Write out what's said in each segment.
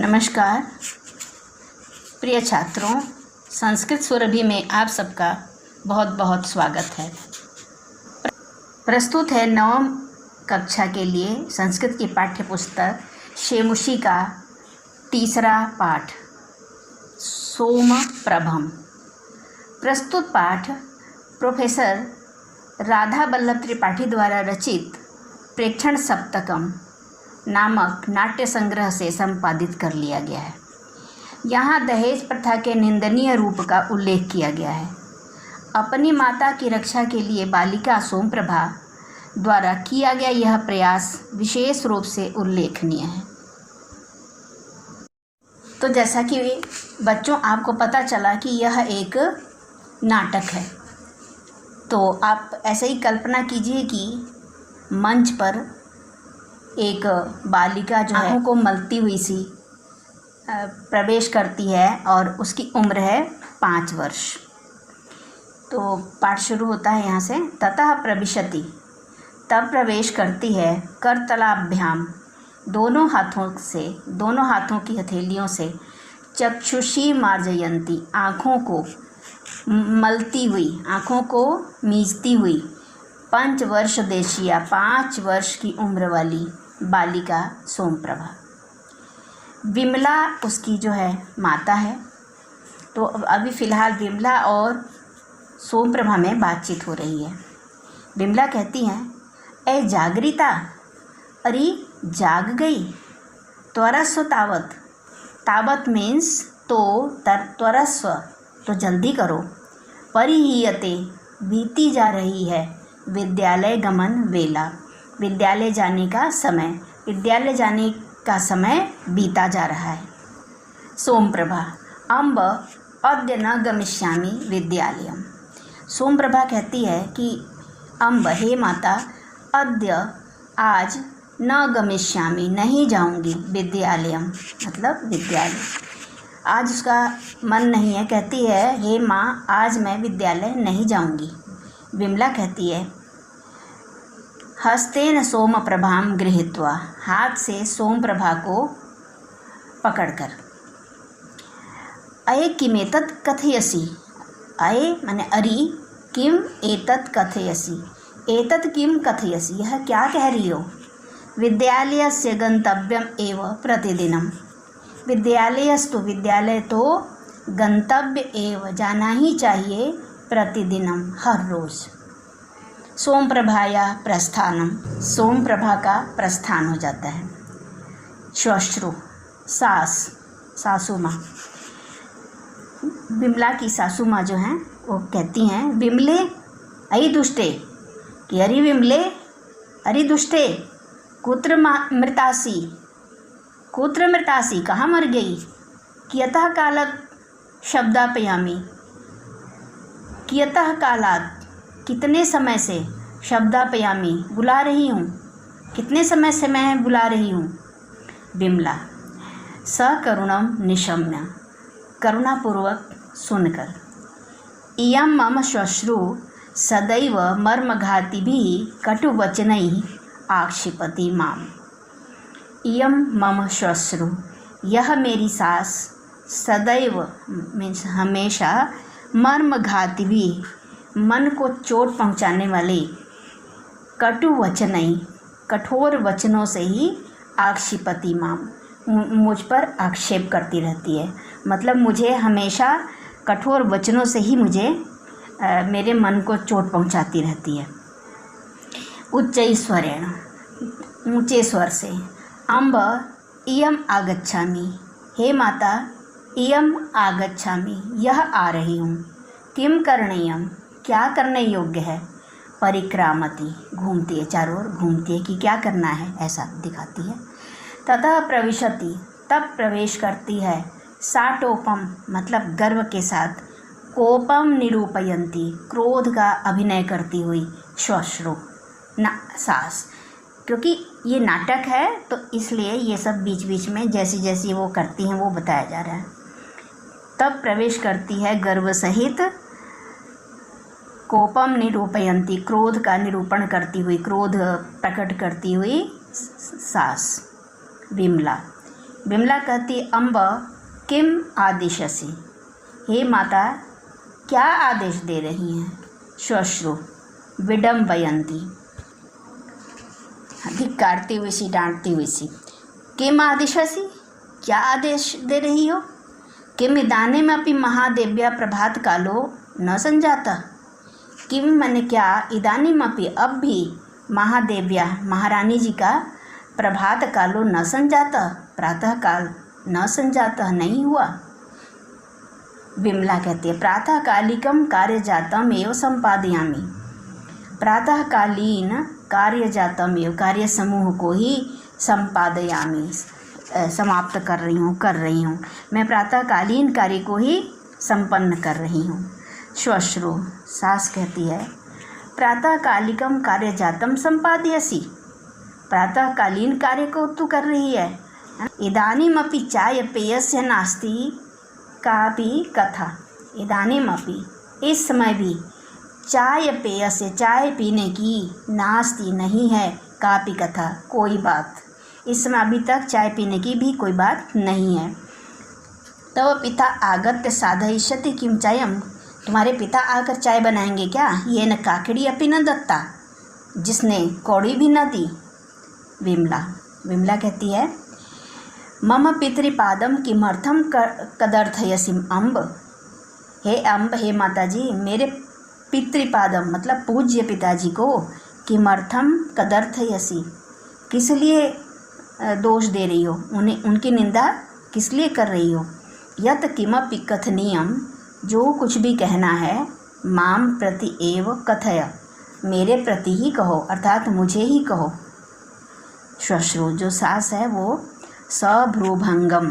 नमस्कार प्रिय छात्रों, संस्कृत सुरभि में आप सबका बहुत बहुत स्वागत है। प्रस्तुत है नवम कक्षा के लिए संस्कृत की पाठ्य पुस्तक शेमुषी का तीसरा पाठ सोमप्रभम। प्रस्तुत पाठ प्रोफेसर राधा वल्लभ त्रिपाठी द्वारा रचित प्रेक्षण सप्तकम नामक नाट्य संग्रह से संपादित कर लिया गया है। यहाँ दहेज प्रथा के निंदनीय रूप का उल्लेख किया गया है। अपनी माता की रक्षा के लिए बालिका सोमप्रभा द्वारा किया गया यह प्रयास विशेष रूप से उल्लेखनीय है। तो जैसा कि बच्चों आपको पता चला कि यह एक नाटक है, तो आप ऐसे ही कल्पना कीजिए कि मंच पर एक बालिका जो है को मलती हुई सी प्रवेश करती है और उसकी उम्र है 5 वर्ष। तो पाठ शुरू होता है यहाँ से, ततः प्रविशति, तब प्रवेश करती है, करतलाभ्याम, दोनों हाथों की हथेलियों से, चक्षुषी मार्जयंती, आँखों को मलती हुई, आँखों को मीचती हुई, 5 वर्ष देशिया, 5 वर्ष की उम्र वाली बालिका सोमप्रभा। विमला उसकी जो है माता है। तो अभी फ़िलहाल विमला और सोमप्रभा में बातचीत हो रही है। विमला कहती हैं, ए जागृता, अरे जाग गई, त्वरस्व तावत, तावत मीन्स तो, त्वरस्व तो जल्दी करो, परिहीयते बीती जा रही है, विद्यालय गमन वेला, विद्यालय जाने का समय बीता जा रहा है। सोमप्रभा, अम्ब अद्य न गमिष्यामि विद्यालयम। सोमप्रभा कहती है कि अम्ब, हे माता, अद्य आज न गमिष्यामि, नहीं जाऊंगी, विद्यालयम मतलब विद्यालय, आज उसका मन नहीं है। कहती है, हे माँ, आज मैं विद्यालय नहीं जाऊंगी। विमला कहती है, हस्तेन सोमप्रभाम गृहीत्वा, हाथ से सोमप्रभा को पकड़कर, अये किमेतत् कथयसि, अये माने अरि, किम एतत् कथयसि, एतत् किम कथयसि, यह क्या कह रही हो। विद्यालयस्य गंतव्यम एव प्रतिदिनम, विद्यालयस्तु, विद्यालय तो, गंतव्य एव जाना ही चाहिए, प्रतिदिनम हर रोज़। सोमप्रभाया प्रस्थानम, सोमप्रभा का प्रस्थान हो जाता है। श्वश्रु, सासू माँ, विमला की सासू माँ जो हैं वो कहती हैं, विमले अयि दुष्टे, कि अरे विमले, अरे दुष्टे, कुत्र मृतासी, कहाँ मर गई। कियतः कालत शब्दापयामी, कियतः कालात, कितने समय से, शब्दापयामी बुला रही हूँ, कितने समय से मैं बुला रही हूँ। विमला, सकरुणम निशम्य, करुणापूर्वक सुनकर, इयं मम श्वश्रु सदैव मर्मघातिभिः कटुवचनैः आक्षिपति माम। इयं मम श्वश्रु, यह मेरी सास, सदैव मीन्स हमेशा, मर्मघातिभिः मन को चोट पहुंचाने वाले, कटु वचनई, कठोर वचनों से ही, आक्षिपति माम, मुझ पर आक्षेप करती रहती है। मतलब मुझे हमेशा कठोर वचनों से ही मेरे मन को चोट पहुंचाती रहती है। उच्चै स्वरेण, ऊंचे स्वर से, अम्ब इयम आगच्छामि, हे माता, इयम आगच्छामि, यह आ रही हूँ। किम करणीयम, क्या करने योग्य है। परिक्रामति, घूमती है, चारों ओर घूमती है कि क्या करना है, ऐसा दिखाती है। ततः प्रविशति, तब प्रवेश करती है। साटोपम मतलब गर्व के साथ, कोपम निरूपयंती, क्रोध का अभिनय करती हुई, श्वश्रु ना सास, क्योंकि ये नाटक है तो इसलिए ये सब बीच बीच में जैसी जैसी वो करती हैं वो बताया जा रहा है। तब प्रवेश करती है गर्व सहित, कोपम निरूपयंती, क्रोध का निरूपण करती हुई, क्रोध प्रकट करती हुई सास विमला। विमला कहती, अम्ब किम आदिशसि, हे माता क्या आदेश दे रही हैं। श्वश्रु विडम्बयन्ती, धिक्कारती हुई सी, डांटती हुई सी। किम आदिशसि, क्या आदेश दे रही हो। किम इदानीमपि महादेव्या प्रभात कालो न संजाता, किम मैंने क्या, इदानीमपि अब भी, महादेव्या महारानी जी का, प्रभात कालो न संजाता प्रातः काल न संजाता नहीं हुआ। विमला कहती है, प्रातः कालिकम कार्य जातम एवं संपादयामी, प्रातःकालीन कार्य जातम एवं कार्य समूह को ही संपादयामी समाप्त कर रही हूँ, मैं प्रातःकालीन कार्य को ही संपन्न कर रही हूँ। श्वश्रु सास कहती है, प्रातःकालिकम कार्य जातम संपादयसि, प्रातःकालीन कार्य को तू कर रही है। इदानीमपि चाय पेयस्य नास्ति कापि कथा, इदानीमपि इस समय भी, चाय पेयस्य चाय पीने की, नास्ति नहीं है, कापि कथा कोई बात, इस समय अभी तक चाय पीने की भी कोई बात नहीं है। तब पिता आगत्य साधयिष्यति किम चायम, तुम्हारे पिता आकर चाय बनाएंगे क्या। ये न काकड़ी अपि न दत्ता, जिसने कौड़ी भी न दी। विमला कहती है, मम पितृपादम किमर्थम कदर्थयसि अम्ब, हे अम्ब, हे माता जी, मेरे पितृपादम मतलब पूज्य पिताजी को, किमर्थम कदर्थयसि, किस लिए दोष दे रही हो, उन्हें उनकी निंदा किस लिए कर रही हो। यत किमपि कथनीयम, जो कुछ भी कहना है, माम प्रति एव कथय, मेरे प्रति ही कहो, अर्थात मुझे ही कहो। श्वश्रु जो सास है वो सभ्रूभंगम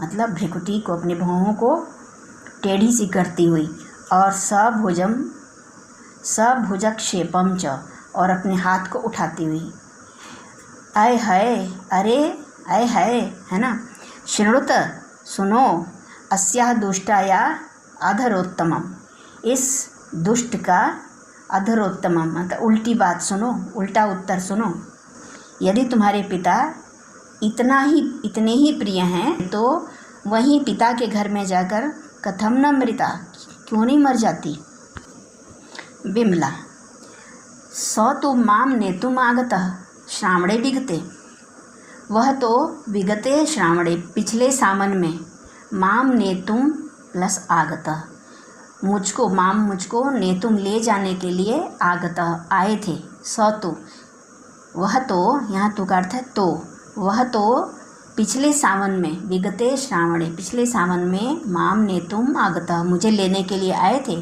मतलब भ्रिकुटी को, अपने भौहों को टेढ़ी सी करती हुई, और सभुजक्षेपम च, और अपने हाथ को उठाती हुई, आय हाय, अरे आय हाय, है ना। शृणुत सुनो, अस्याह दुष्टाया अधरोत्तमम, इस दुष्ट का अधरोत्तमम मतलब उल्टी बात सुनो, उल्टा उत्तर सुनो। यदि तुम्हारे पिता इतने ही प्रिय हैं तो वहीं पिता के घर में जाकर कथम न मृता, क्यों नहीं मर जाती। विमला, सौ तो माम नेतुम आगतः श्रावणे विगते, वह तो विगते श्रावणे पिछले सावन में, माम नेतुम प्लस आगतः मुझको नेतुम ले जाने के लिए आगतः आए थे। सौ तो, वह तो, यहाँ तो का अर्थ है तो, वह तो पिछले सावन में, विगते श्रावणे पिछले सावन में, माम नेतुम आगतः मुझे लेने के लिए आए थे।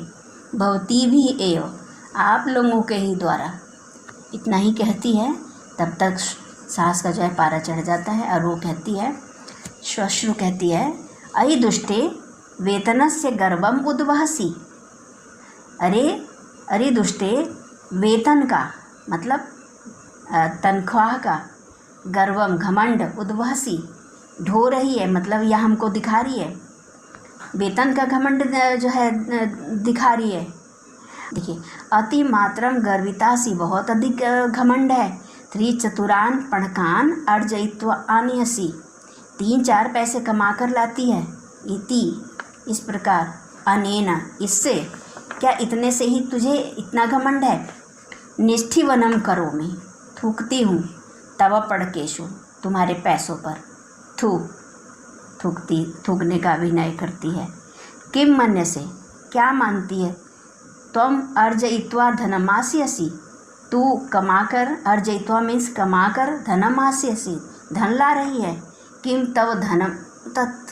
भवती भी एव, आप लोगों के ही द्वारा। इतना ही कहती है, तब तक सास का जो है पारा चढ़ जाता है, और वो कहती है, श्वश्रु कहती है, अयि दुष्टे वेतनस्य गर्वम उद्वहसि, अरे दुष्टे, वेतन का मतलब तनख्वाह का, गर्वम घमंड, उद्वहसी ढो रही है, मतलब यह हमको दिखा रही है, वेतन का घमंड जो है दिखा रही है। देखिए, अति मात्रम गर्वितासी, बहुत अधिक घमंड है। त्रिचतुरान पणकान अर्जयित्वा आनियसी, 3-4 पैसे कमा कर लाती है। इति इस प्रकार, अनेना इससे, क्या इतने से ही तुझे इतना घमंड है। निष्ठिवनम करो, मैं थूकती हूँ, तव पड़केशु तुम्हारे पैसों पर, थूकने का अभिनय करती है। किम मन्य से, क्या मानती है। त्वम अर्जयित्वा धनमास्यसि, तू कमाकर, अर्जयित्वा मीन्स कमाकर, धनमास्यसि धन ला रही है। किम तव धनम तत्,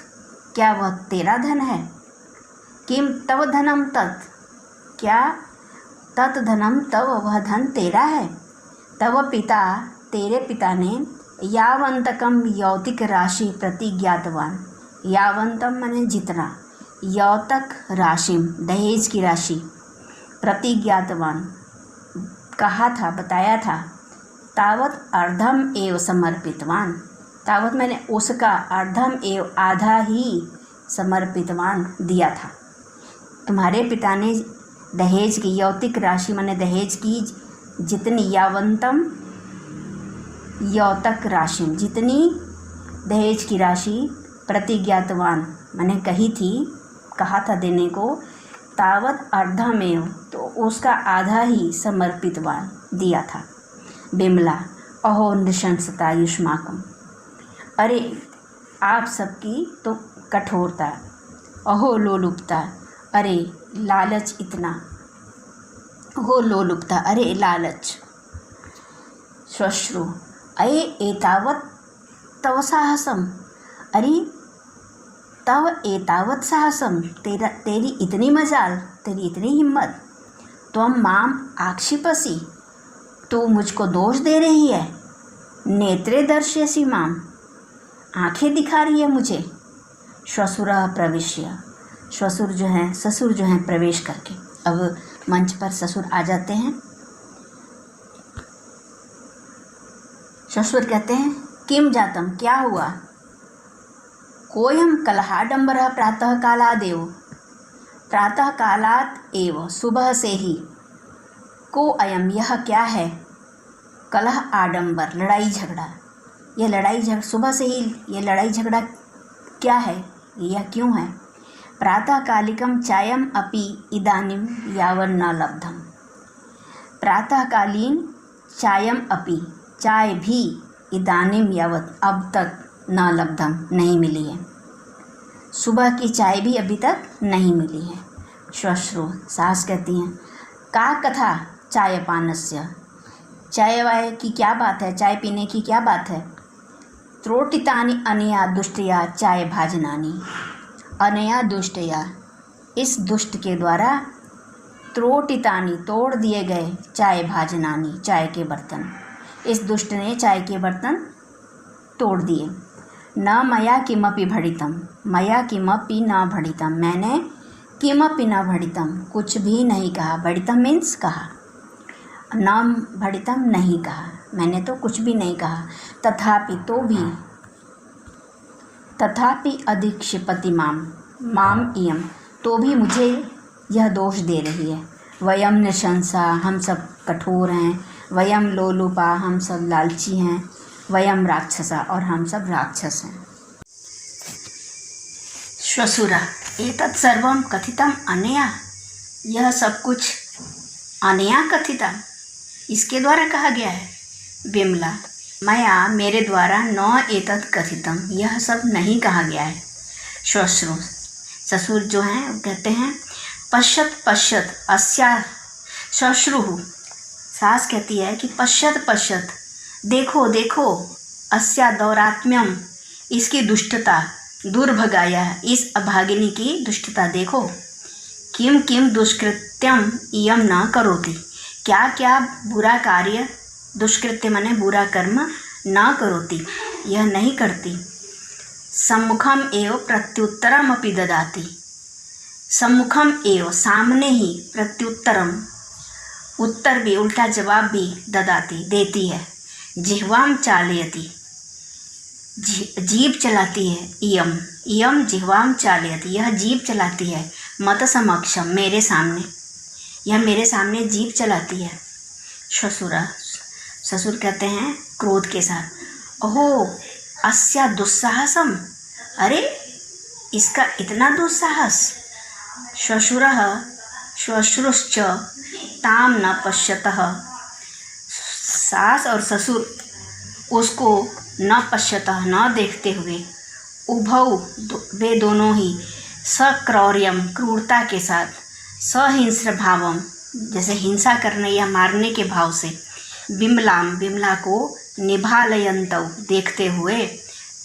क्या वह तेरा धन है। किम तव धनम तत्, क्या तत् धनम तव, वह धन तेरा है। तव पिता, तेरे पिता ने, यावंतकम यौतिक राशि प्रतिज्ञातवान, यावंतम माने जितना, यौतक राशिम दहेज की राशि, प्रतिज्ञातवान कहा था, बताया था। तावत अर्धम एव समर्पितवान, तावत मैंने उसका, अर्धम एव आधा ही, समर्पितवान दिया था। तुम्हारे पिता ने दहेज की, यौतिक राशि माने दहेज की जितनी, यावंतम यौतक राशि, जितनी दहेज की राशि प्रतिज्ञातवान, मैंने कहा था देने को, तावत अर्धमेव, तो उसका आधा ही समर्पितवान दिया था। बिमला, अहो नृशंसता युष्माकम, अरे आप सबकी तो कठोरता, अहो लोलुपता, अरे लालच इतना, अहो लोलुपता, अरे लालच। श्वश्रु, अये एतावत तव साहसम, अरे तव एतावत साहसम, तेरी इतनी मजाल, तेरी इतनी हिम्मत, त्वं माम आक्षिपसि, तू मुझको दोष दे रही है, नेत्रे दर्शयसि माम, आंखें दिखा रही है मुझे। श्वशुरः प्रविश्य, ससुर जो हैं प्रवेश करके, अब मंच पर ससुर आ जाते हैं। ससुर कहते हैं, किम जातम, क्या हुआ, कोयम कलहाडंबरः प्रातः कालादेव, प्रातः कालात एव, सुबह से ही, को अयम, यह क्या है, कलह आडंबर, लड़ाई झगड़ा, यह लड़ाई झगड़ा सुबह से ही, यह लड़ाई झगड़ा क्या है, यह क्यों है। प्रातःकालिकम चायम अपि इदानीम यावन् न लब्धम, प्रातःकालीन चायम अपि, चाय भी, इदानीम यावत, अब तक, न लब्धम, नहीं मिली है, सुबह की चाय भी अभी तक नहीं मिली है। श्वश्रु, सास कहती हैं, का कथा चाय पानस्य, चाय वाय की क्या बात है, चाय पीने की क्या बात है। त्रोटितानि अनया दुष्टया चाय भाजनानी, अनया दुष्टया, इस दुष्ट के द्वारा, त्रोटितानी, तोड़ दिए गए, चाय भाजनानी, चाय के बर्तन, इस दुष्ट ने चाय के बर्तन तोड़ दिए। न मया किमपि भड़ितम, मया किमपि न भड़ितम, मैंने किमपि न भड़ितम, कुछ भी नहीं कहा, भड़ितम मीन्स कहा, न भड़ितम नहीं कहा, मैंने तो कुछ भी नहीं कहा। तथापि, तो भी, तथापि अधिक्षिपति माम इयम, तो भी मुझे यह दोष दे रही है। वयम नृशंसा, हम सब कठोर हैं, वयम लोलुपा, हम सब लालची हैं, वयम राक्षसा, और हम सब राक्षस हैं। श्वशुरा, एतत् सर्वं कथितम अनया, यह सब कुछ अनया कथिता, इसके द्वारा कहा गया है। बिमला, मया, मेरे द्वारा, न एतत् कथितम, यह सब नहीं कहा गया है। श्वश्रु, ससुर जो हैं कहते हैं, पश्यत पश्यत अस्या, श्वश्रु, सास कहती है कि पश्यत पश्यत, देखो देखो, अस्या दौरात्म्यम, इसकी दुष्टता, दुर्भगाया, इस अभागिनी की दुष्टता देखो। किम किम दुष्कृत्यम इयम न करोति, क्या क्या बुरा कार्य, दुष्कृत्य माने बुरा कर्म, न करोति, यह नहीं करती। सम्मुखम एव प्रत्युत्तरम अपि ददाति, सम्मुखम एव, सामने ही, प्रत्युत्तरम, उत्तर भी, उल्टा जवाब भी, ददाती, देती है। जिह्वाम चालयति, जीभ चलाती है। इयम, इयम जिह्वाम चालयति, यह जीभ चलाती है। मत समक्षम, मेरे सामने, यह मेरे सामने जीभ चलाती है। श्वशुरा, ससुर कहते हैं क्रोध के साथ, ओहो अस्या दुस्साहसम, अरे इसका इतना दुस्साहस। श्वशुरः श्वश्रुश्च ताम न पश्यतः, सास और ससुर उसको न पश्यतः, न देखते हुए, उभौ, वे दोनों ही, सक्रौर्यम, क्रूरता के साथ, सहिंस्र भावम, जैसे हिंसा करने या मारने के भाव से, बिमलाम, बिमला को, निभालयन्तौ, देखते हुए,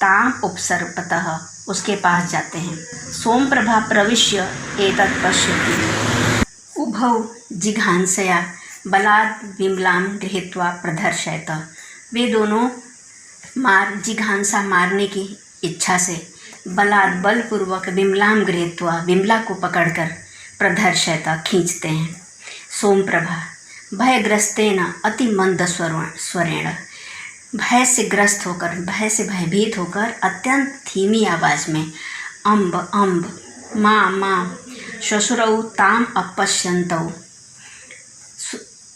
ताम उपसर्पतः, उसके पास जाते हैं। सोमप्रभा प्रविश्य एतत् पश्यति, उभौ जिघांसया बलात् बिमलाम गृहीत्वा प्रदर्शयत, वे दोनों जिघांसा, मारने की इच्छा से, बलात्, बलपूर्वक, बिमलाम गृहीत्वा, बिमला को पकड़कर, प्रदर्शयत, खींचते हैं। सोमप्रभा भयग्रस्तेन अति मंद स्वरेण, भय से ग्रस्त होकर, भय से भयभीत होकर, अत्यंत धीमी आवाज़ में, अम्ब अम्ब, माँ माँ, श्वशुरौ ताम अपश्यन्तौ,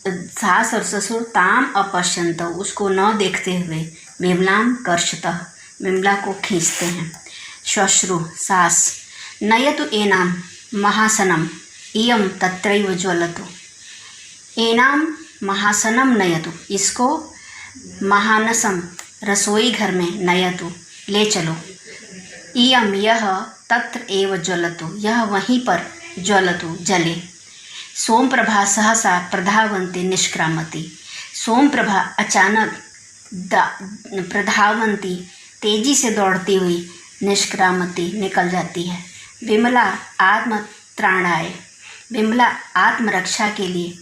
सास और ससुर ताम अपश्यन्तौ, उसको न देखते हुए, बिमलाम कर्षतः, विमला को खींचते हैं। श्वश्रु सास नयतु एनाम महासनम इयम तत्रैव ज्वलतु। एनाम महासनम नयतु, इसको महानसम रसोई घर में नयतु ले चलो। इयम यह तत्र एव ज्वलतु, यह वहीं पर ज्वलतु जले। सोमप्रभा सहसा प्रधावंती निष्क्रामती, सोमप्रभा अचानक प्रधावंती तेजी से दौड़ती हुई निष्क्रामती निकल जाती है। विमला आत्मत्राणाय, विमला आत्मरक्षा के लिए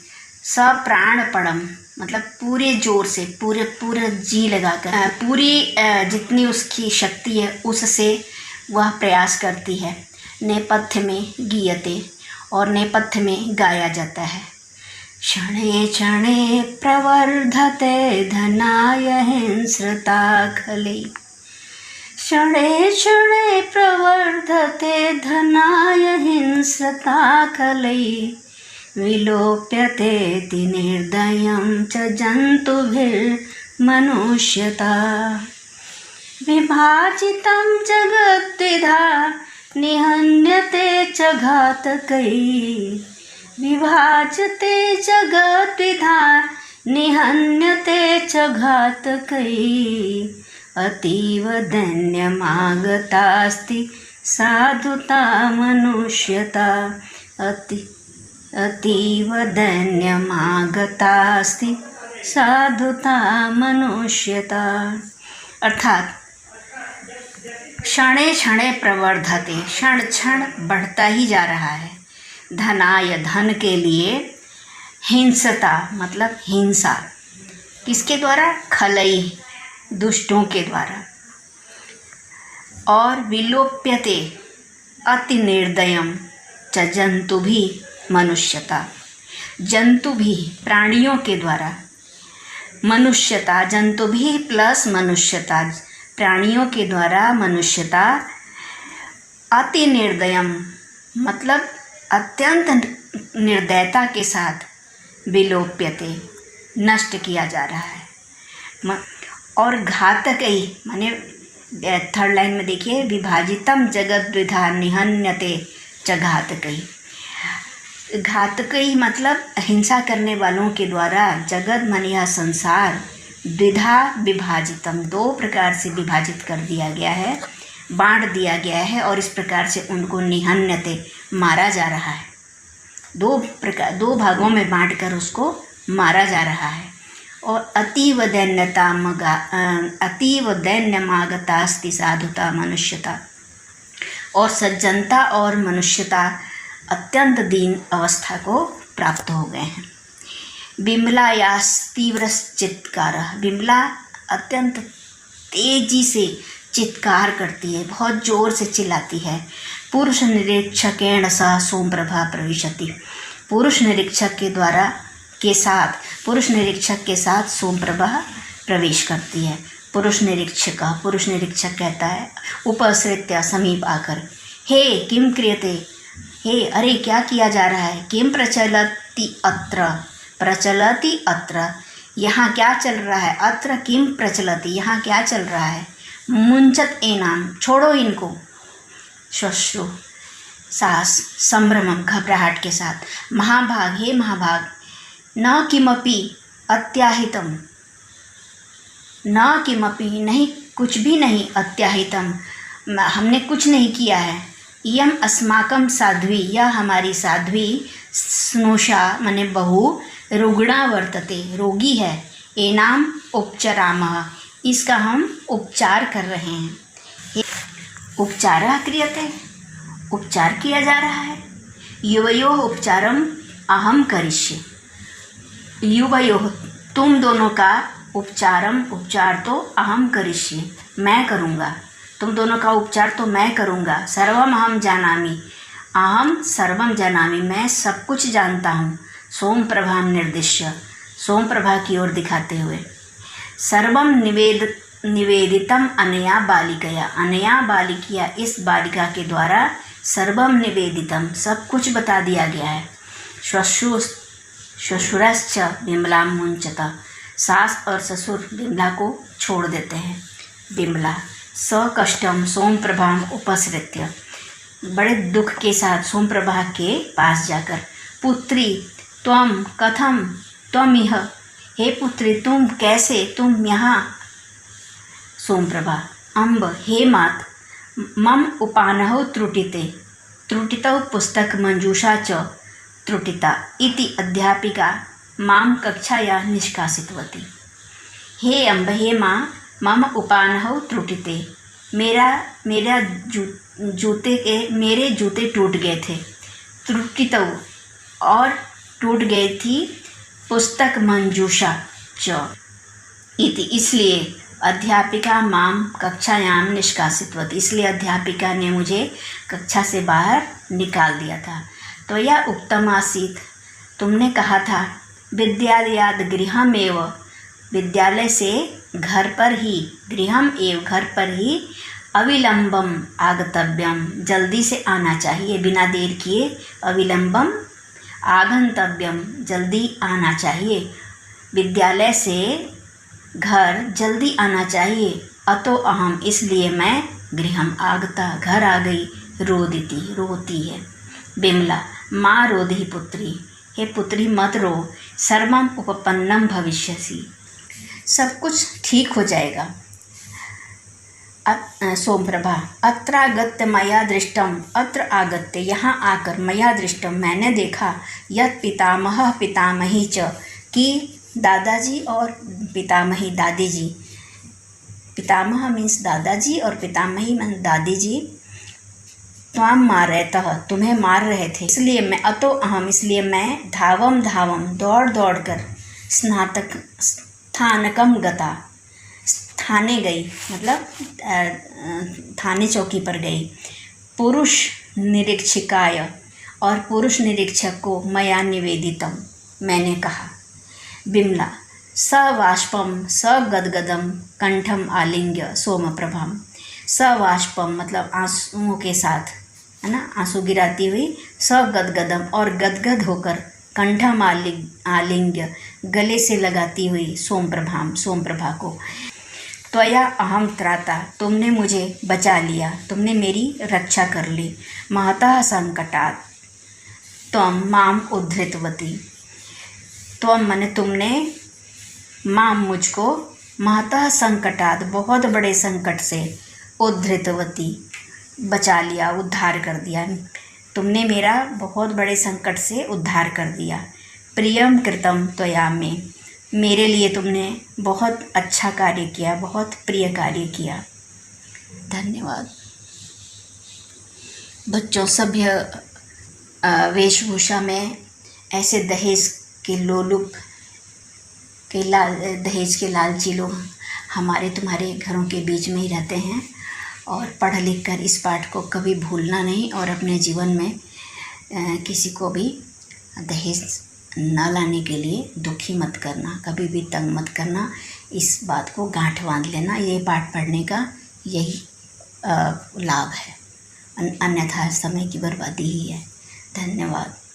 सप्राणपणम मतलब पूरे जोर से पूरे जी लगाकर पूरी जितनी उसकी शक्ति है उससे वह प्रयास करती है। नेपथ्य में गीयते और नेपथ्य में गाया जाता है। क्षणे क्षणे प्रवर्धते धनाय हिंस्रता खले, क्षणे क्षणे प्रवर्धते धनाय हिंस्रता खले, विलोप्यतेति निर्दयं च जन्तुभिर्मनुष्यता। विभाजितं जगद्विधा निहन्यते च घातकैः, विभाजते जगद्विधा निहन्यते च घातकैः। अतीव दैन्यमागतास्ति साधुता मनुष्यता, अतीव दैन्यमागतास्ति साधुता मनुष्यता। अर्थात क्षणे क्षणे प्रवर्धते, क्षण क्षण बढ़ता ही जा रहा है। धनाय धन के लिए, हिंसता मतलब हिंसा, किसके द्वारा? खलई दुष्टों के द्वारा। और विलोप्यते अति निर्दयम च जंतु भी मनुष्यता, जंतु भी प्राणियों के द्वारा। मनुष्यता जंतु भी प्लस मनुष्यता, प्राणियों के द्वारा मनुष्यता। अति निर्दयम मतलब अत्यंत निर्दयता के साथ विलोप्यते नष्ट किया जा रहा है। और घातकई माने थर्ड लाइन में देखिए, विभाजितम जगद्विधा निहन्यते च घातकई। घातकई मतलब हिंसा करने वालों के द्वारा जगत मन यह संसार द्विधा विभाजितम दो प्रकार से विभाजित कर दिया गया है, बांट दिया गया है और इस प्रकार से उनको निहन्यते मारा जा रहा है। दो भागों में बांटकर उसको मारा जा रहा है। और अतीव दैन्यमागतास्ति साधुता मनुष्यता, और सज्जनता और मनुष्यता अत्यंत दीन अवस्था को प्राप्त हो गए हैं। विमलायास तीव्र चित्कार, विमला अत्यंत तेजी से चित्कार करती है, बहुत जोर से चिल्लाती है। पुरुष निरीक्षकेण सह सोमप्रभा प्रविशति, पुरुष निरीक्षक के साथ सोमप्रभा प्रवेश करती है। पुरुष निरीक्षक कहता है उपसृत्य समीप आकर, हे किम क्रियते, हे अरे क्या किया जा रहा है। किम प्रचलति अत्र, यहाँ क्या चल रहा है। अत्र किम प्रचलति, यहाँ क्या चल रहा है। मुंचत एनाम, छोड़ो इनको। श्वश्रु सास संभ्रमम घबराहट के साथ, महाभाग हे महाभाग, न किमपि अत्याहितम, न किमपि नहीं कुछ भी नहीं, अत्याहितम हमने कुछ नहीं किया है। यम अस्माकम साध्वी, यह हमारी साध्वी, स्नुषा माने बहू, रुग्णा वर्तते रोगी है, एनाम उपचरामः, इसका हम उपचार कर रहे हैं। उपचारः क्रियते, उपचार किया जा रहा है। युवयोः उपचारम अहम करिष्ये, युवयोः तुम दोनों का उपचार तो अहम करिष्ये मैं करूँगा, तुम दोनों का उपचार तो मैं करूँगा। सर्वम अहम जानामि, अहम सर्वम जानामि, मैं सब कुछ जानता हूँ। सोमप्रभा निर्दिश्य, सोमप्रभा की ओर दिखाते हुए। सर्वम निवेदितम अनया बालिकया, अनया बालिकिया इस बालिका के द्वारा, सर्वम निवेदितम सब कुछ बता दिया गया है। श्वशुरश्च विमला मुंचता, सास और ससुर विमला को छोड़ देते हैं। विमला सकष्टम सोमप्रभां उपसृत्य, बड़े दुख के साथ सोमप्रभा के पास जाकर, पुत्री त्वं कथम त्वमिह, हे पुत्री तुम कैसे, तुम यहाँ। सोमप्रभा, अम्ब, हे मात, मम उपानहौ त्रुटिते, त्रुटितौ पुस्तक मंजूषा च त्रुटिता इति अध्यापिका माम कक्षाया निष्कासितवती। हे अम्ब, हे माँ, मम उपानहौ त्रुटिते, मेरे जूते टूट गए थे। त्रुटितौ, और टूट गई थी, पुस्तक मंजूषा च इति, इसलिए अध्यापिका माम कक्षायाम निष्कासितवती, इसलिए अध्यापिका ने मुझे कक्षा से बाहर निकाल दिया था। तो यह उत्तम आसीत, तुमने कहा था, विद्यालयाद गृहमेव, विद्यालय से घर पर ही, गृहम एव घर पर ही, अविलंबम आगतव्यम, जल्दी से आना चाहिए, बिना देर किए, अविलंबम आगंतव्यम, जल्दी आना चाहिए, विद्यालय से घर जल्दी आना चाहिए। अतो अहम, इसलिए मैं, गृहम आगता, घर आ गई, रोदिति, रोती है। बिमला, माँ रोधी पुत्री, हे पुत्री मत रो, सर्वम उपपन्नम भविष्यसि, सब कुछ ठीक हो जाएगा। सोमप्रभा, अत्रागत्य मया दृष्टम, अत्र आगत्य, यहाँ आकर, मया दृष्टम, मैंने देखा, यत् पितामह पितामही च, कि दादाजी और पितामही दादी जी, पितामह मीन्स दादाजी और पितामही मीन्स दादी जी, त्वाम मारयतः, तुम्हें मार रहे थे, इसलिए मैं, अतो अहम, इसलिए मैं, धावम धावम, दौड़ दौड़ कर, स्थानकम गता, थाने गई, मतलब थाने चौकी पर गई, पुरुष निरीक्षिकाय, और पुरुष निरीक्षक को, मया निवेदितम, मैंने कहा। बिमला, सवाष्पम सगदगदम कंठम आलिंग्य सोमप्रभाम, सवाष्पम मतलब आंसुओं के साथ, है ना, आंसू गिराती हुई, सगदगदम और गदगद होकर, कंठम आलिंग्य गले से लगाती हुई, सोमप्रभाम सोमप्रभा को, त्वया अहम त्राता, तुमने मुझे बचा लिया, तुमने मेरी रक्षा कर ली, महतः संकटात् त्वं माम उद्धृतवती, त्वं माने तुमने, माम मुझको, महतः संकटात् बहुत बड़े संकट से, उद्धृतवती बचा लिया, उद्धार कर दिया, तुमने मेरा बहुत बड़े संकट से उद्धार कर दिया। प्रियम कृतम त्वया में, मेरे लिए तुमने बहुत अच्छा कार्य किया, बहुत प्रिय कार्य किया। धन्यवाद। बच्चों, सभ्य वेशभूषा में ऐसे दहेज के लोलुप के दहेज के लालची लोग हमारे तुम्हारे घरों के बीच में ही रहते हैं, और पढ़ लिख कर इस पाठ को कभी भूलना नहीं, और अपने जीवन में किसी को भी दहेज न लाने के लिए दुखी मत करना, कभी भी तंग मत करना, इस बात को गांठ बांध लेना। ये पाठ पढ़ने का यही लाभ है, अन्यथा समय की बर्बादी ही है। धन्यवाद।